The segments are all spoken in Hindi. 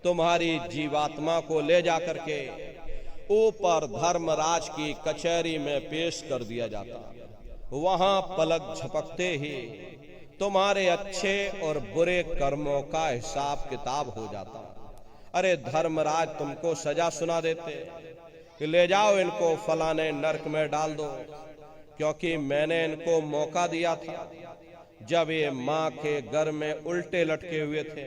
तुम्हारी जीवात्मा को ले जाकर के ऊपर धर्मराज की कचहरी में पेश कर दिया जाता। वहां पलक झपकते ही तुम्हारे अच्छे और बुरे कर्मों का हिसाब किताब हो जाता। अरे धर्मराज तुमको सजा सुना देते कि ले जाओ इनको फलाने नरक में डाल दो, क्योंकि मैंने इनको मौका दिया था जब ये माँ के घर में उल्टे लटके हुए थे,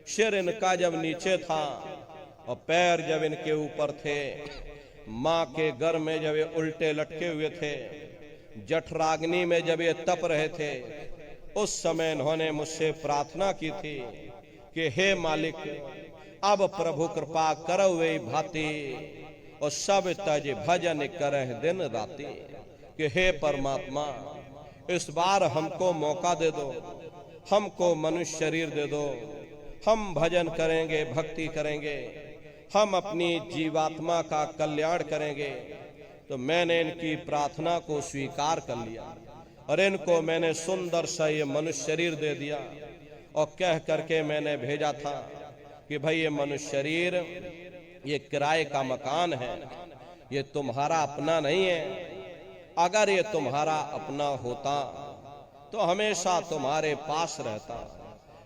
सिर इनका जब नीचे था और पैर जब इनके ऊपर थे, माँ के घर में जब ये उल्टे लटके हुए थे, जठराग्नि में जब ये तप रहे थे, उस समय इन्होंने मुझसे प्रार्थना की थी कि हे मालिक, अब प्रभु कृपा करो वे भांति और सब तज भजन करह दिन राति। कि हे परमात्मा, इस बार हमको मौका दे दो, हमको मनुष्य शरीर दे दो, हम भजन करेंगे, भक्ति करेंगे, हम अपनी जीवात्मा का कल्याण करेंगे। तो मैंने इनकी प्रार्थना को स्वीकार कर लिया और इनको मैंने सुंदर सा ये मनुष्य शरीर दे दिया और कह करके मैंने भेजा था कि भाई ये मनुष्य शरीर ये किराए का मकान है, ये तुम्हारा अपना नहीं है। अगर ये तुम्हारा अपना होता तो हमेशा तुम्हारे पास रहता।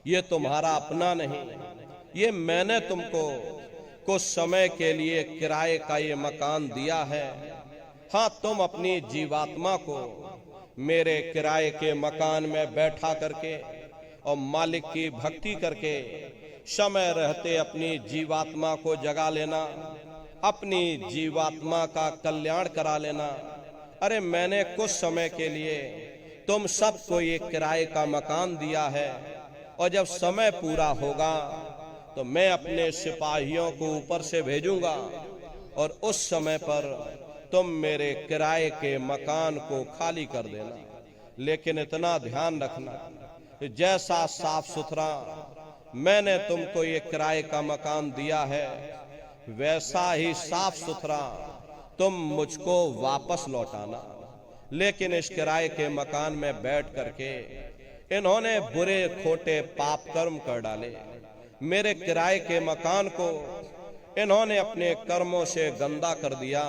ये तुम्हारा अपना नहीं, ये मैंने तुमको कुछ समय के लिए किराए का ये मकान दिया है। हाँ, तुम अपनी जीवात्मा को मेरे किराए के मकान में बैठा करके और मालिक की भक्ति करके समय रहते अपनी जीवात्मा को जगा लेना, अपनी जीवात्मा का कल्याण करा लेना। अरे मैंने कुछ समय के लिए तुम सबको ये किराए का मकान दिया है और जब समय पूरा होगा तो मैं अपने सिपाहियों को ऊपर से भेजूंगा और उस समय पर तुम मेरे किराए के मकान को खाली कर देना। लेकिन इतना ध्यान रखना, जैसा साफ सुथरा मैंने तुमको ये किराए का मकान दिया है, वैसा ही साफ सुथरा तुम मुझको वापस लौटाना। लेकिन इस किराए के मकान में बैठ करके इन्होंने बुरे खोटे पाप कर्म कर डाले। मेरे किराए के मकान को इन्होंने अपने कर्मों से गंदा कर दिया,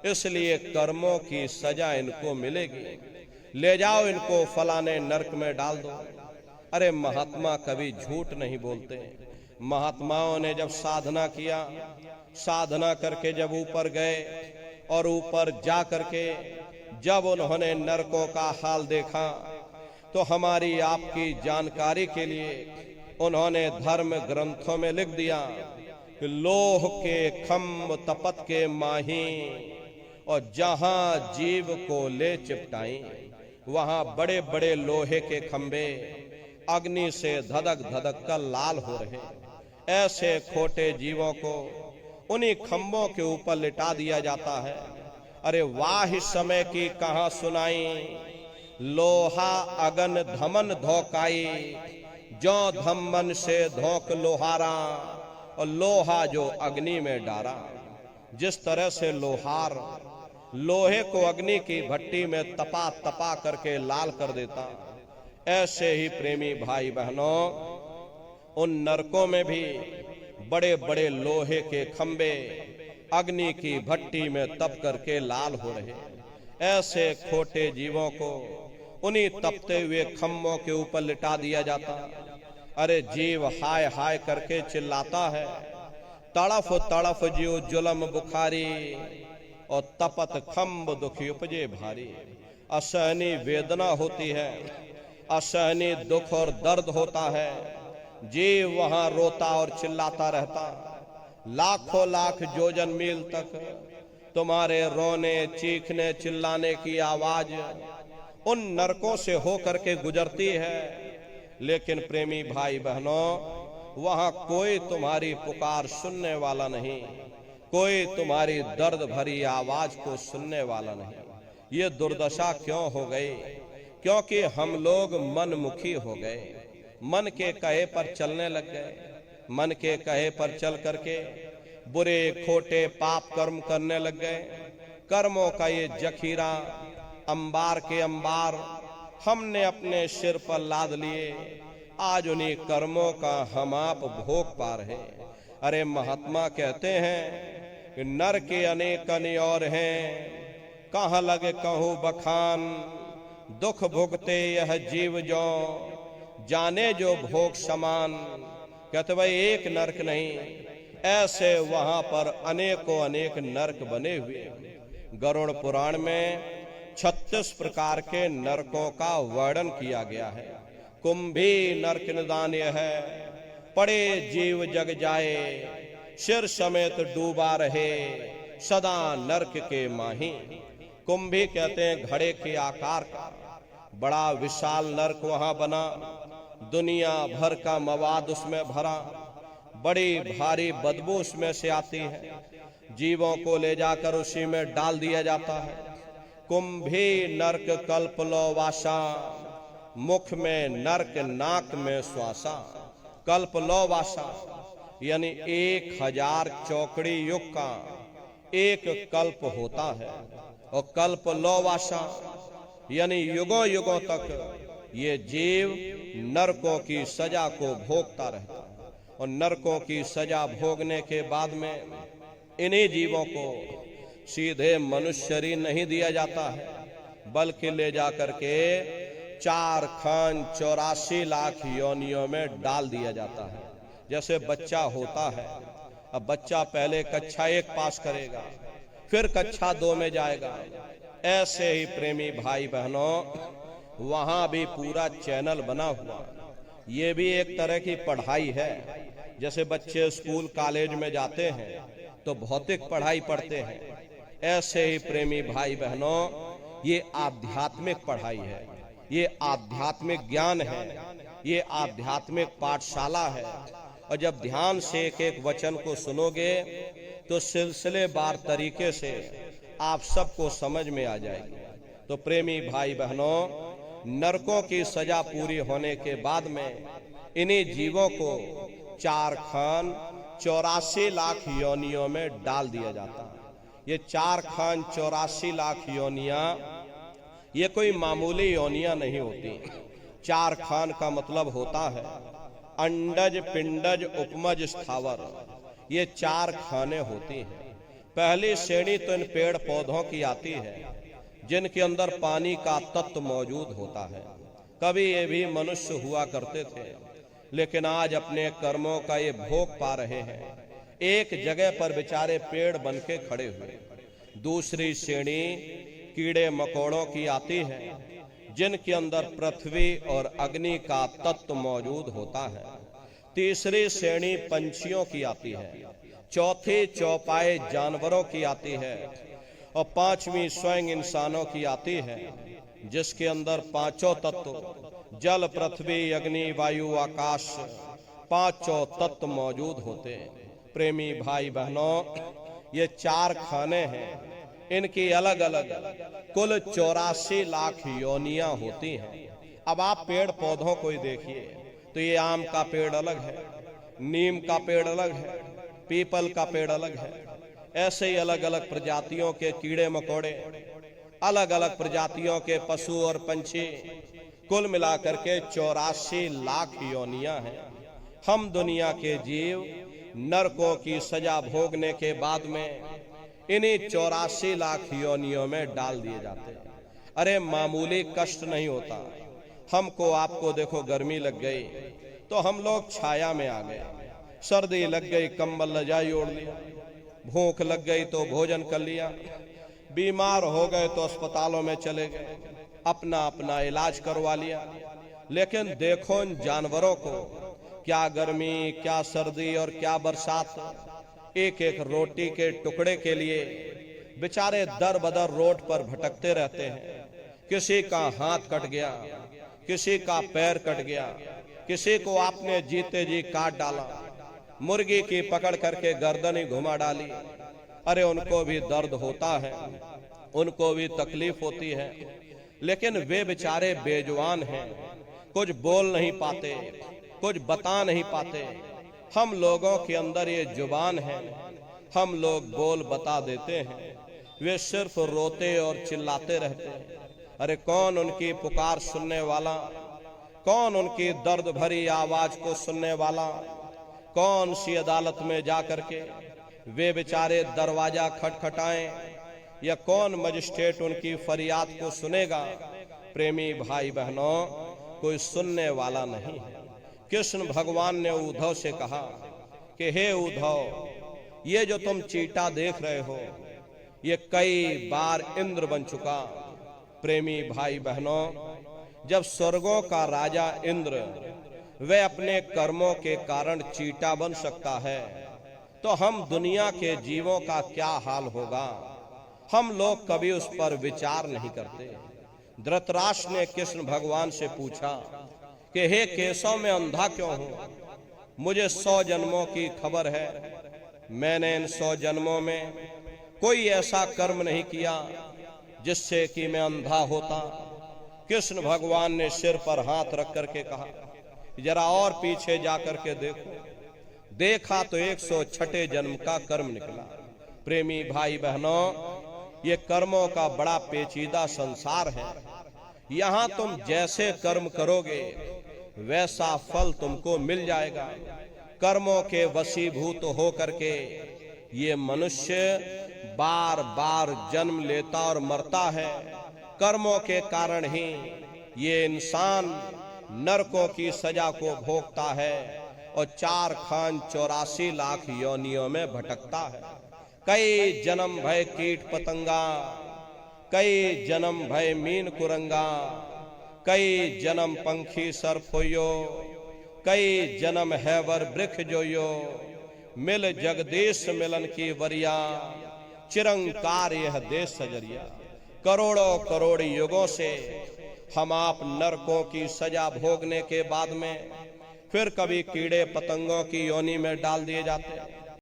इसलिए कर्मों की सजा इनको मिलेगी। ले जाओ इनको फलाने नरक में डाल दो। अरे महात्मा कभी झूठ नहीं बोलते। महात्माओं ने जब साधना किया, साधना करके जब ऊपर गए और ऊपर जा करके जब उन्होंने नरकों का हाल देखा, तो हमारी आपकी जानकारी के लिए उन्होंने धर्म ग्रंथों में लिख दिया कि लोह के खम्भ तपत के माही और जहां जीव को ले चिपटाई, वहां बड़े बड़े लोहे के खंभे अग्नि से धधक धधक कर लाल हो रहे। ऐसे खोटे जीवों को उन्हीं खंभों के ऊपर लिटा दिया जाता है। अरे वाह समय की कहां सुनाई, लोहा अगन धमन धोकाई, जो धमन से धोक लोहारा और लोहा जो अग्नि में डारा। जिस तरह से लोहार लोहे को अग्नि की भट्टी में तपा तपा करके लाल कर देता, ऐसे ही प्रेमी भाई बहनों, उन नरकों में भी बड़े बड़े लोहे के खंबे अग्नि की भट्टी में तप करके लाल हो रहे। ऐसे खोटे जीवों को उन्हीं तपते हुए खंभों के ऊपर लिटा दिया जाता। अरे जीव हाय हाय करके चिल्लाता है, तड़फ तड़फ जीव जुलम बुखारी और तपत खंभ दुखी उपजे भारी। असहनीय वेदना होती है, असहनीय दुख और दर्द होता है। जीव वहां रोता और चिल्लाता रहता। लाखों लाख योजन मील तक तुम्हारे रोने चीखने चिल्लाने की आवाज उन नरकों से होकर के गुजरती है। लेकिन प्रेमी भाई बहनों, वहां कोई तुम्हारी पुकार सुनने वाला नहीं, कोई तुम्हारी दर्द भरी आवाज को सुनने वाला नहीं। ये दुर्दशा क्यों हो गई? क्योंकि हम लोग मनमुखी हो गए, मन के कहे पर चलने लग गए। मन के कहे पर चल करके बुरे खोटे पाप कर्म करने लग गए। कर्मों का ये जखीरा अंबार के अंबार हमने अपने सिर पर लाद लिए। आज उन्हीं कर्मों का हम आप भोग पा रहे। अरे महात्मा कहते हैं कि नर के अनेक और हैं, कहाँ लगे कहूँ बखान, दुख भुगते यह जीव जो जाने जो भोग समान। कहते भाई एक नरक नहीं, ऐसे वहां पर अनेकों अनेक नरक बने हुए। गरुड़ पुराण में 36 प्रकार के नरकों का वर्णन किया गया है। कुंभी नरक निदान है, पड़े जीव जग जाए, सिर समेत डूबा रहे, सदा नरक के माही। कुंभी कहते हैं घड़े के आकार का बड़ा विशाल नरक वहां बना, दुनिया भर का मवाद उसमें भरा, बड़ी भारी बदबू उसमें से आती है, जीवों को ले जाकर उसी में डाल दिया जाता है। कुंभी नरक कल्प लो वासा, मुख में नरक नाक में श्वासा। कल्प लो वासा यानी 1000 चौकड़ी युग का एक कल्प होता है, और कल्प लो वासा यानी युगों युगों तक ये जीव नरकों की सजा को भोगता रहता है। और नरकों की सजा भोगने के बाद में इन्हीं जीवों को सीधे मनुष्य शरीर नहीं दिया जाता है, बल्कि ले जाकर के 4 खान 84 लाख योनियों में डाल दिया जाता है। जैसे बच्चा होता है, अब बच्चा पहले कक्षा 1 पास करेगा, फिर कक्षा 2 में जाएगा। ऐसे ही प्रेमी भाई बहनों वहां भी पूरा चैनल बना हुआ, ये भी एक तरह की पढ़ाई है। जैसे बच्चे स्कूल कॉलेज में जाते हैं तो भौतिक पढ़ाई पढ़ते हैं, ऐसे ही प्रेमी भाई बहनों ये आध्यात्मिक पढ़ाई है, ये आध्यात्मिक ज्ञान है, ये आध्यात्मिक पाठशाला है। और जब ध्यान से एक एक वचन को सुनोगे तो सिलसिलेवार तरीके से आप सबको समझ में आ जाएगी। तो प्रेमी भाई बहनों, नरकों की सजा पूरी होने के बाद में इन्हीं जीवों को 4 खान 84 लाख योनियों में डाल दिया जाता है। ये 4 खान 84 लाख योनियां ये कोई मामूली योनियां नहीं होती। 4 खान का मतलब होता है अंडज पिंडज उपमज स्थावर, ये 4 खाने होती हैं। पहली श्रेणी तो इन पेड़ पौधों की आती है जिनके अंदर पानी का तत्व मौजूद होता है। कभी ये भी मनुष्य हुआ करते थे, लेकिन आज अपने कर्मों का ये भोग पा रहे हैं, एक जगह पर बेचारे पेड़ बन के खड़े हुए। दूसरी श्रेणी कीड़े मकोड़ों की आती है जिनके अंदर पृथ्वी और अग्नि का तत्व मौजूद होता है। तीसरी श्रेणी पंछियों की आती है, चौथी चौपाए जानवरों की आती है, और 5वीं स्वयं इंसानों की आती है जिसके अंदर 5 तत्व जल पृथ्वी अग्नि वायु आकाश 5 तत्व मौजूद होते हैं। प्रेमी भाई बहनों, ये 4 खाने हैं, इनकी अलग अलग कुल 84 लाख योनियां होती हैं। अब आप पेड़ पौधों को ही देखिए तो ये आम का पेड़ अलग है, नीम का पेड़ अलग है, पीपल का पेड़ अलग है। ऐसे ही अलग अलग प्रजातियों के कीड़े मकोड़े, अलग अलग प्रजातियों के पशु और पंछी, कुल मिलाकर के 84 लाख योनियां हैं। हम दुनिया के जीव नरकों की सजा भोगने के बाद में इन्हीं 84 लाख योनियों में डाल दिए जाते हैं। अरे मामूली कष्ट नहीं होता। हमको आपको देखो गर्मी लग गई तो हम लोग छाया में आ गए, सर्दी लग गई कंबल रजाई ओढ़ लिया, भूख लग गई तो भोजन कर लिया, बीमार हो गए तो अस्पतालों में चले गए, अपना अपना इलाज करवा लिया। लेकिन देखो इन जानवरों को, क्या गर्मी, क्या सर्दी और क्या बरसात, एक एक रोटी के टुकड़े के लिए बेचारे दर बदर रोड पर भटकते रहते हैं। किसी का हाथ कट गया, किसी का पैर कट गया, किसी को आपने जीते जी काट डाला, मुर्गी की पकड़ करके गर्दन ही घुमा डाली। अरे उनको भी दर्द होता है, उनको भी तकलीफ होती है, लेकिन वे बेचारे बेजुबान हैं, कुछ बोल नहीं पाते, कुछ बता नहीं पाते। हम लोगों के अंदर ये जुबान है, हम लोग बोल बता देते हैं, वे सिर्फ रोते और चिल्लाते रहते हैं। अरे कौन उनकी पुकार सुनने वाला, कौन उनकी दर्द भरी आवाज को सुनने वाला? कौन सी अदालत में जाकर के वे बेचारे दरवाजा खटखटाएं, या कौन मजिस्ट्रेट उनकी फरियाद को सुनेगा? प्रेमी भाई बहनों, कोई सुनने वाला नहीं है। कृष्ण भगवान ने उद्धव से कहा कि हे उद्धव, ये जो तुम चींटा देख रहे हो, ये कई बार इंद्र बन चुका। प्रेमी भाई बहनों, जब स्वर्गों का राजा इंद्र वह अपने कर्मों के कारण चींटा बन सकता है, तो हम दुनिया के जीवों का क्या हाल होगा? हम लोग कभी उस पर विचार नहीं करते। धृतराष्ट्र ने कृष्ण भगवान से पूछा कि हे केशव, मैं अंधा क्यों हूं? मुझे 100 जन्मों की खबर है। मैंने इन 100 जन्मों में कोई ऐसा कर्म नहीं किया जिससे कि मैं अंधा होता। कृष्ण भगवान ने सिर पर हाथ रख करके कहा, जरा और पीछे जाकर के देखो। देखा तो 106 जन्म का कर्म निकला। प्रेमी भाई बहनों, ये कर्मों का बड़ा पेचीदा संसार है। यहाँ तुम जैसे कर्म करोगे वैसा फल तुमको मिल जाएगा। कर्मों के वशीभूत हो करके ये मनुष्य बार बार जन्म लेता और मरता है। कर्मों के कारण ही ये इंसान नरकों की सजा को भोगता है और 4 खान 84 लाख योनियों में भटकता है। कई जन्म भय कीट पतंगा, कई जन्म भय मीन कुरंगा, कई जन्म पंखी सर्प होयो, कई जन्म हैवर वृक्ष जोयो। मिल जगदीश मिलन की वरिया, चिरंकार यह देश सजरिया। करोड़ों करोड़ युगों से हम आप नरकों की सजा भोगने के बाद में फिर कभी कीड़े पतंगों की योनि में डाल दिए जाते हैं,